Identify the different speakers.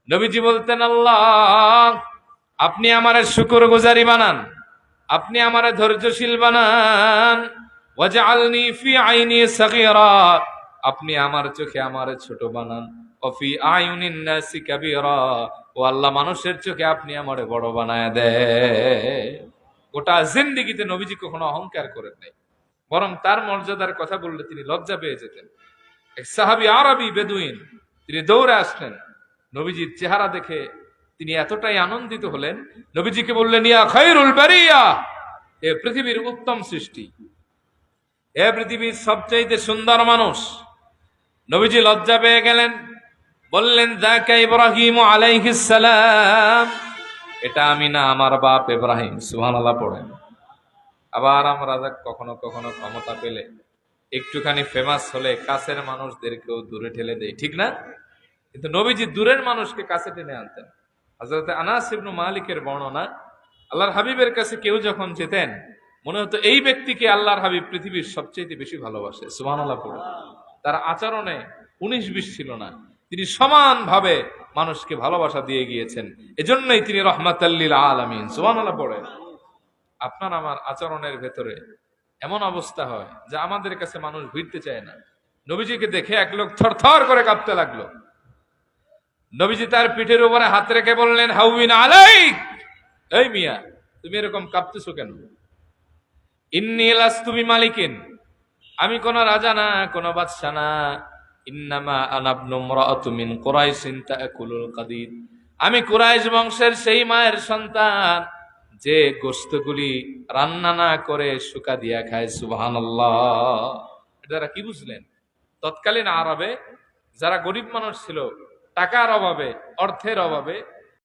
Speaker 1: নবীজি বলতেন, আল্লাহ আপনি আমারে শুকরগুজারি বানান, আপনি আমারে ধৈর্যশীল বানান। ওয়াজআলনি ফি আইনি সাগীরা, আপনি আমার চোখে আমারে ছোট বানান। ওয়া ফি আয়ুনিন নাসি কাবীরা, ও আল্লাহ মানুষের চোখে আপনি আমারে বড় বানায় দেন। গোটা জিন্দেগিতে নবীজি কখনো অহংকার করেন নাই, বরং তার মর্যাদার কথা বললে তিনি লজ্জা পেয়ে যেতেন। এক সাহাবী আরবি বেদুইন, তিনি দৌড়ে আসলেন, নবীজির চেহারা দেখে তিনি এতটাই আনন্দিত হলেন, নবীজিকে বললেন, ইয়া খায়রুল বারিয়া, এ পৃথিবীর উত্তম সৃষ্টি, এ পৃথিবীর সবচাইতে সুন্দর মানুষ। নবীজি লজ্জা পেয়ে গেলেন, বললেন, যাকা ইব্রাহিম আলাইহিস সালাম, এটা আমি না, আমার বাপ ইব্রাহিম। সুবহানাল্লাহ পড়েন। আবার আমরা কখনো কখনো ক্ষমতা পেলে, একটুখানি ফেমাস হলে কাছের মানুষদেরকেও দূরে ঠেলে দেয়, ঠিক না? কিন্তু নবীজি দূরের মানুষকে কাছে টেনে আনতেন। হযরত আনাস ইবনে মালিকের বর্ণনা, আল্লাহর হাবিবের কাছে কেউ যখন যেতেন, মনে হতো এই ব্যক্তিকে আল্লাহর হাবিব পৃথিবীর সবচেয়ে বেশি ভালোবাসে। সুবহানাল্লাহ পড়ে। তার আচরণে 19-20 ছিল না, তিনি সমানভাবে মানুষকে ভালোবাসা দিয়ে গিয়েছেন। এজন্যই তিনি রাহমাতাল লিল আলামিন। সুবহানাল্লাহ পড়ে। আপনার আমার আচরণের ভেতরে এমন অবস্থা হয় যে আমাদের কাছে মানুষ ভিড়তে চায় না। নবীজিকে দেখে এক লোক থরথর করে কাঁপতে লাগলো। নবীজি তার পিঠের উপরে হাত রেখে বললেন, হাউবিন আলাইক, এই মিয়া তুমি এরকম কাঁপতেছো কেন? ইন্নী লাস্তু বিমালিকিন, আমি কোন রাজা না, কোন বাদশা না। ইন্নামা আনা ইবনু ইমরাআতু মিন কুরাইশিন তাকুলুল কাদিদ, আমি কুরাইশ বংশের সেই মায়ের সন্তান যে গোশতগুলি রান্না না করে শুকা দিয়া খায়। সুবহানাল্লাহ। এটারা কি বুঝলেন? তৎকালীন আরবে যারা গরিব মানুষ ছিল, টাকার অভাবে, অর্থের অভাবে